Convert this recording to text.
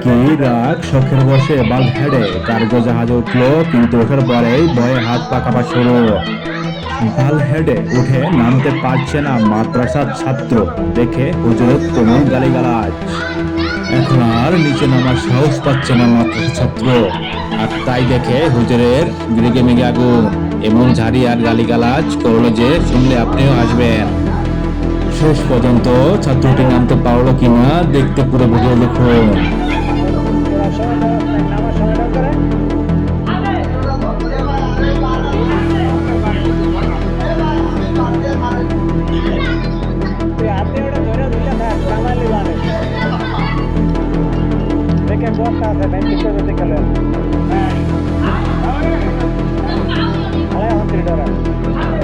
কি রাত শখের বসে বালহেডে কার্গো জাহাজে উঠলো, কিন্তু ওঠার পরেই ভয়ে হাত পা কাঁপা শুরু। বালহেডে উঠে নামতে পারছে না মাদ্রাসার ছাত্র, দেখে হুজুরের তুমুল গালিগালাজ। এখন আর নিচে নামার সাহস পাচ্ছে না মাদ্রাসা ছাত্র, আর তাই দেখে হুজুরের রেগে মেগে আগুন এবং ঝাড়ি আর গালিগালাজ করলো যে শুনলে আপনিও আসবেন। শেষ পর্যন্ত ছাত্রটি নামতে পারলো কিনা দেখতে পুরো ভিডিও দেখুন। Costa hace 25 de calor. Ahora es un tirador.